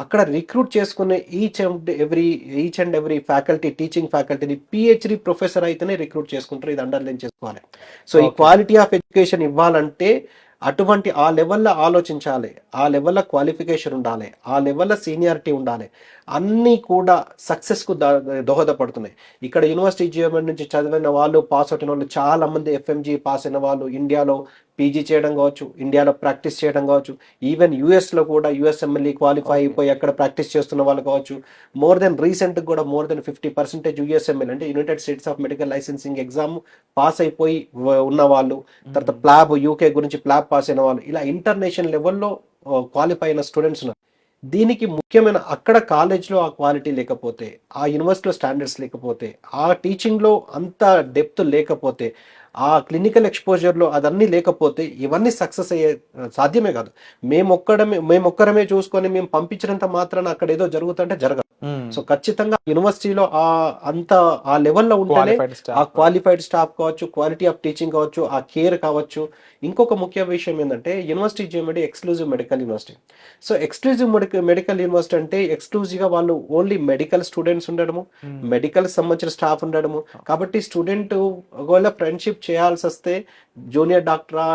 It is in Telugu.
అక్కడ రిక్రూట్ చేసుకునే each and every faculty, teaching ఫ్యాకల్టీని పిహెచ్డి ప్రొఫెసర్ అయితేనే రిక్రూట్ చేసుకుంటారు. ఇది అండర్లైన్ చేసుకోవాలి. సో ఈ ఓకే. క్వాలిటీ ఆఫ్ ఎడ్యుకేషన్ ఇవ్వాలంటే అటువంటి ఆ లెవెల్లో ఆలోచించాలి, ఆ లెవెల్లో క్వాలిఫికేషన్ ఉండాలి, ఆ లెవెల్లో సీనియారిటీ ఉండాలి. అన్నీ కూడా సక్సెస్కు దోహదపడుతున్నాయి. ఇక్కడ యూనివర్సిటీ జియోమెట్ నుంచి చదివిన వాళ్ళు, పాస్ అవుతున్న వాళ్ళు చాలా మంది, ఎఫ్ఎంజీ పాస్ అయిన వాళ్ళు ఇండియాలో పీజీ చేయడం కావచ్చు, ఇండియాలో ప్రాక్టీస్ చేయడం కావచ్చు, ఈవెన్ యూఎస్లో కూడా యూఎస్ఎంఎల్ఈ క్వాలిఫై అయిపోయి అక్కడ ప్రాక్టీస్ చేస్తున్న వాళ్ళు కావచ్చు. రీసెంట్ కూడా మోర్ దెన్ 50% యూఎస్ఎంఎల్ అంటే United states of medical licensing exam pass అయిపోయి ఉన్న వాళ్ళు, తర్వాత ప్లాబ్ యూకే గురించి ప్లాబ్ పాస్ అయిన వాళ్ళు, ఇలా ఇంటర్నేషనల్ లెవెల్లో క్వాలిఫై అయిన స్టూడెంట్స్ ఉన్నారు. దీనికి ముఖ్యమైన అక్కడ కాలేజ్లో ఆ క్వాలిటీ లేకపోతే, ఆ యూనివర్సిటీలో స్టాండర్డ్స్ లేకపోతే, ఆ టీచింగ్లో అంత డెప్త్ లేకపోతే, ఆ క్లినికల్ ఎక్స్పోజర్లో అదన్నీ లేకపోతే ఇవన్నీ సక్సెస్ అయ్యే సాధ్యమే కాదు. మేమొక్కరమే చూసుకొని మేము పంపించినంత మాత్రాన అక్కడ ఏదో జరుగుతుంటే జరగదు. సో ఖచ్చితంగా యూనివర్సిటీలో అంత ఆ లెవెల్లో ఉంటేనే ఆ క్వాలిఫైడ్ స్టాఫ్ కావచ్చు, క్వాలిటీ ఆఫ్ టీచింగ్ కావచ్చు, ఆ కేర్ కావచ్చు. ఇంకొక ముఖ్య విషయం ఏంటంటే university GMD exclusive medical university. So exclusive medical university అంటే ఎక్స్క్లూజివ్గా వాళ్ళు ఓన్లీ మెడికల్ స్టూడెంట్స్ ఉండడము, మెడికల్ సంబంధించిన స్టాఫ్ ఉండడము. కాబట్టి స్టూడెంట్ ఒకవేళ ఫ్రెండ్షిప్ చేయాల్సి వస్తే జూనియర్ డాక్టరా